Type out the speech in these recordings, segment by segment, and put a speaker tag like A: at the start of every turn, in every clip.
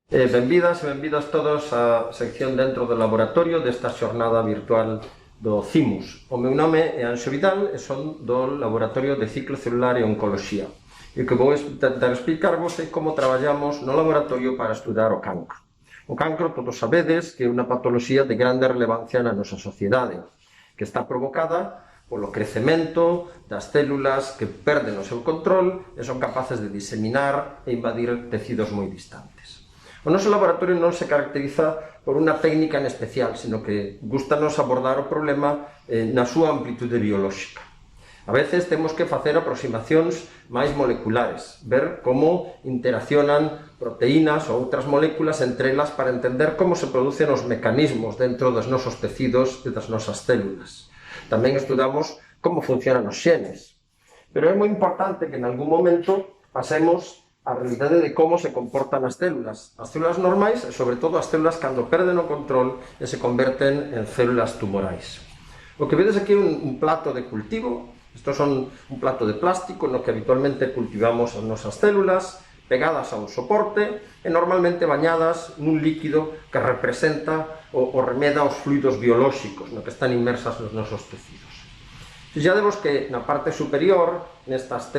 A: Benvidas e benvidas todos á sección dentro do laboratorio desta xornada virtual do CIMUS. O meu nome é Anxo Vidal e son do Laboratorio de Ciclo Celular e Oncoloxía. E o que vou tentar explicarvos é como traballamos no laboratorio para estudar o cancro. O cancro, todos sabedes, que é unha patoloxía de grande relevancia na nosa sociedade, que está provocada polo crecemento das células que perden o seu control e son capaces de diseminar e invadir tecidos moi distantes. O noso laboratorio non se caracteriza por unha técnica en especial, sino que gustanos abordar o problema na súa amplitude biolóxica. A veces temos que facer aproximacións máis moleculares, ver como interaccionan proteínas ou outras moléculas entre elas para entender como se producen os mecanismos dentro dos nosos tecidos e das nosas células. Tamén estudamos como funcionan os xenes. Pero é moi importante que en algún momento pasemos a realidade de como se comportan as células normais e, sobre todo, as células cando perden o control e se converten en células tumorais. O que vedes aquí é un plato de cultivo. Isto son un plato de plástico no que habitualmente cultivamos as nosas células, pegadas a un soporte e normalmente bañadas nun líquido que representa ou remeda os fluidos biolóxicos no que están inmersas nos nosos tecidos. Fixadevos que na parte superior, nestes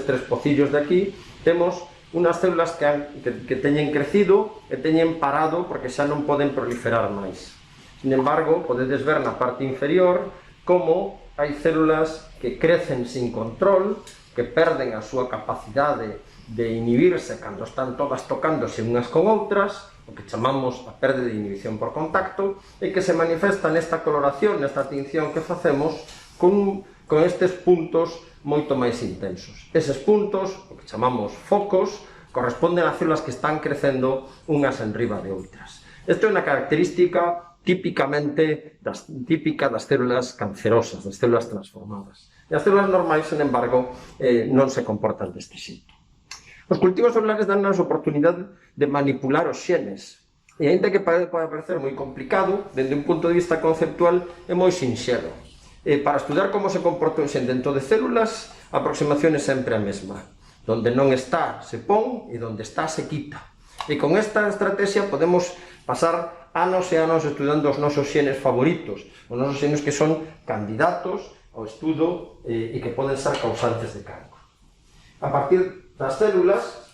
A: tres pocillos de aquí, temos unhas células que teñen crecido e teñen parado porque xa non poden proliferar máis. Sin embargo, podedes ver na parte inferior como hai células que crecen sin control, que perden a súa capacidade de inhibirse cando están todas tocándose unhas con outras, o que chamamos a perda de inhibición por contacto, e que se manifesta nesta coloración, nesta tinción que facemos, con estes puntos moito máis intensos. Eses puntos, o que chamamos focos, corresponden a células que están crecendo unhas enriba de outras. Isto é unha característica típica das células cancerosas, das células transformadas. E as células normais, sen embargo, non se comportan deste xeito. Os cultivos celulares dan a oportunidade de manipular os xenes. E aínda que pode parecer moi complicado, dende un punto de vista conceptual, é moi sinxelo. Para estudar como se comporta un xen dentro de células, a aproximación é sempre a mesma. Donde non está, se pon, e donde está, se quita. E con esta estrategia podemos pasar anos e anos estudando os nosos xenes favoritos, os nosos xenes que son candidatos ao estudo e que poden ser causantes de cancro. A partir das células,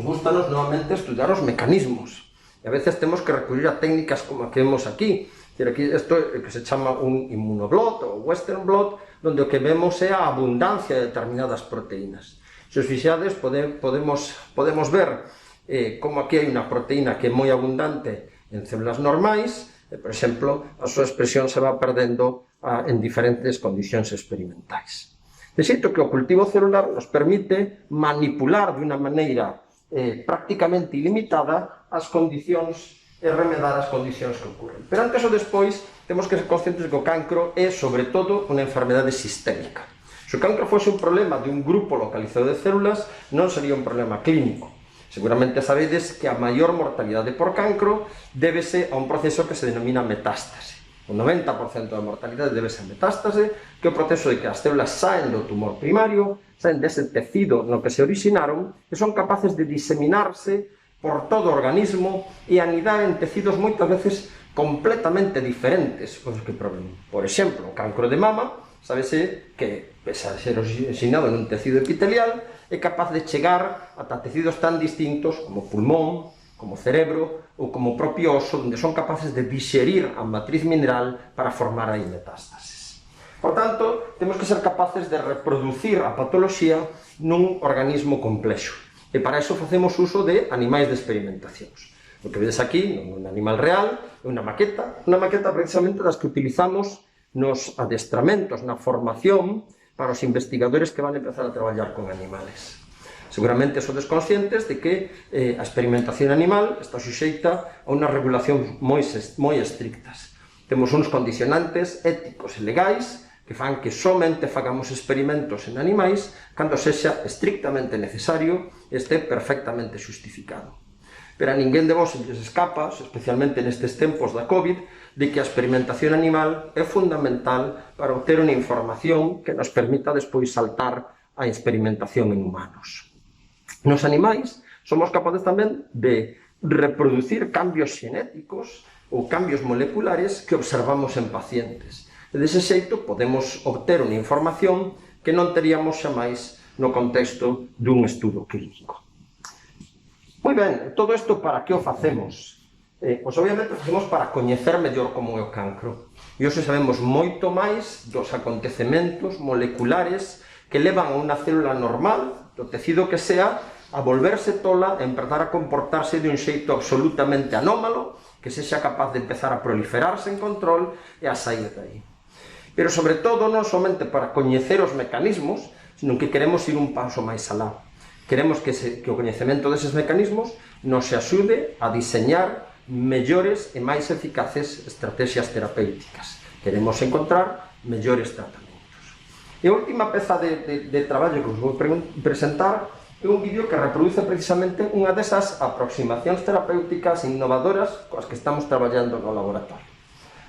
A: gustanos novamente estudar os mecanismos. E a veces temos que recurrir a técnicas como a que vemos aquí. Isto é que se chama un immunoblot ou western blot, onde o que vemos é a abundancia de determinadas proteínas. Se os fixades, podemos ver como aquí hai unha proteína que é moi abundante en células normais, e, por exemplo, a súa expresión se va perdendo en diferentes condicións experimentais. De xeito que o cultivo celular nos permite manipular de unha maneira prácticamente ilimitada as condicións e remedar as condicións que ocurren. Pero antes ou despois temos que ser conscientes de que o cancro é, sobre todo, unha enfermedade sistémica. Se o cancro fose un problema de un grupo localizado de células, non sería un problema clínico. Seguramente sabedes que a maior mortalidade por cancro débese a un proceso que se denomina metástase. O 90% da mortalidade débese a metástase, que é o proceso de que as células saen do tumor primario, saen dese tecido no que se originaron, e son capaces de diseminarse por todo o organismo e anidar en tecidos moitas veces completamente diferentes os que proven. Por exemplo, o cancro de mama, sábese que, pese a ser originado nun tecido epitelial, é capaz de chegar ata tecidos tan distintos como pulmón, como cerebro ou como propio oso, onde son capaces de dixerir a matriz mineral para formar aí metástasis. Por tanto, temos que ser capaces de reproducir a patoloxía nun organismo complexo. E para iso facemos uso de animais de experimentacións. O que vedes aquí, non un animal real, é unha maqueta precisamente das que utilizamos nos adestramentos, na formación para os investigadores que van a empezar a traballar con animales. Seguramente sodes conscientes de que a experimentación animal está suxeita a unha regulación moi estrictas. Temos uns condicionantes éticos e legais que fan que somente fagamos experimentos en animais cando sexa estrictamente necesario e este perfectamente justificado. Pero a ninguén de vos lles escapa, especialmente nestes tempos da COVID, de que a experimentación animal é fundamental para obter unha información que nos permita despois saltar a experimentación en humanos. Nos animais somos capaces tamén de reproducir cambios xenéticos ou cambios moleculares que observamos en pacientes. E dese xeito podemos obter unha información que non teríamos xamais no contexto dun estudo clínico. Moi ben, todo isto para que o facemos? Pois obviamente o facemos para coñecer mellor como é o cancro. E hoxe sabemos moito máis dos acontecementos moleculares que levan a unha célula normal, do tecido que sea, a volverse tola, a empezar a comportarse de un xeito absolutamente anómalo, que sexa capaz de empezar a proliferarse en control e a sair de aí. Pero sobre todo non somente para coñecer os mecanismos, sino que queremos ir un paso máis alá. Queremos que o coñecemento deses mecanismos nos axude a diseñar mellores e máis eficaces estrategias terapéuticas. Queremos encontrar mellores tratamentos. E a última peza de traballo que vos vou presentar é un vídeo que reproduce precisamente unha desas aproximacións terapéuticas innovadoras coas que estamos traballando no laboratorio.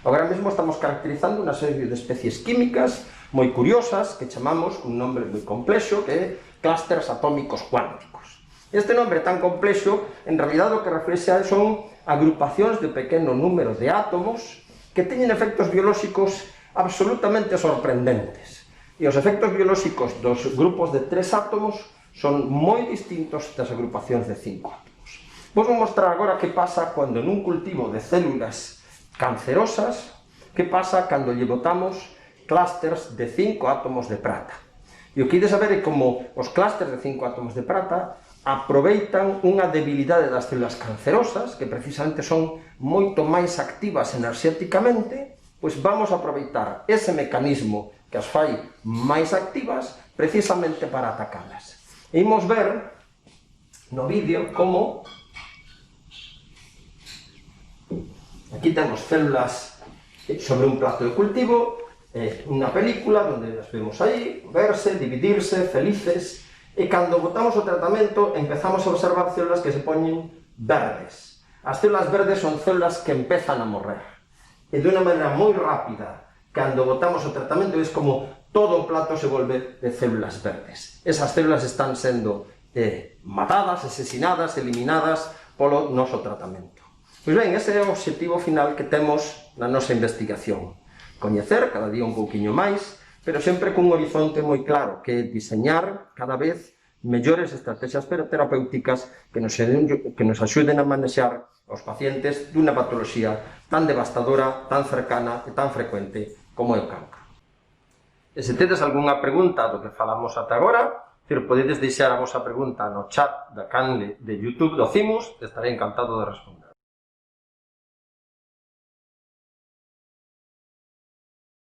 A: Agora mesmo estamos caracterizando unha serie de especies químicas moi curiosas que chamamos un nombre moi complexo que é clústeres atómicos cuánticos. Este nombre tan complexo en realidad o que reflexa son agrupacións de pequeno número de átomos que teñen efectos biolóxicos absolutamente sorprendentes. E os efectos biolóxicos dos grupos de 3 átomos son moi distintos das agrupacións de 5 átomos. Vou mostrar agora que pasa cando nun cultivo de células cancerosas, que pasa cando lle botamos clústeres de 5 átomos de prata. E o que ides saber é como os clústeres de 5 átomos de prata aproveitan unha debilidade das células cancerosas, que precisamente son moito máis activas enerxéticamente, pois vamos a aproveitar ese mecanismo que as fai máis activas precisamente para atacalas. E imos ver no vídeo como aquí temos células sobre un plato de cultivo, unha película onde as vemos aí, verse, dividirse, felices, e cando botamos o tratamento empezamos a observar células que se poñen verdes. As células verdes son células que empezan a morrer. E de unha maneira moi rápida, cando botamos o tratamento, é como todo o plato se volve de células verdes. Esas células están sendo matadas, asesinadas, eliminadas polo noso tratamento. Pois ben, ese é o obxectivo final que temos na nosa investigación. Coñecer cada día un pouquiño máis, pero sempre cun horizonte moi claro, que é diseñar cada vez mellores estrategias terapéuticas que nos axuden a manexar aos pacientes dunha patoloxía tan devastadora, tan cercana e tan frecuente como é o cancro. E se tedes algunha pregunta do que falamos ata agora, podedes deixar a vosa pregunta no chat da canle de YouTube do CIMUS, estarei encantado de responder.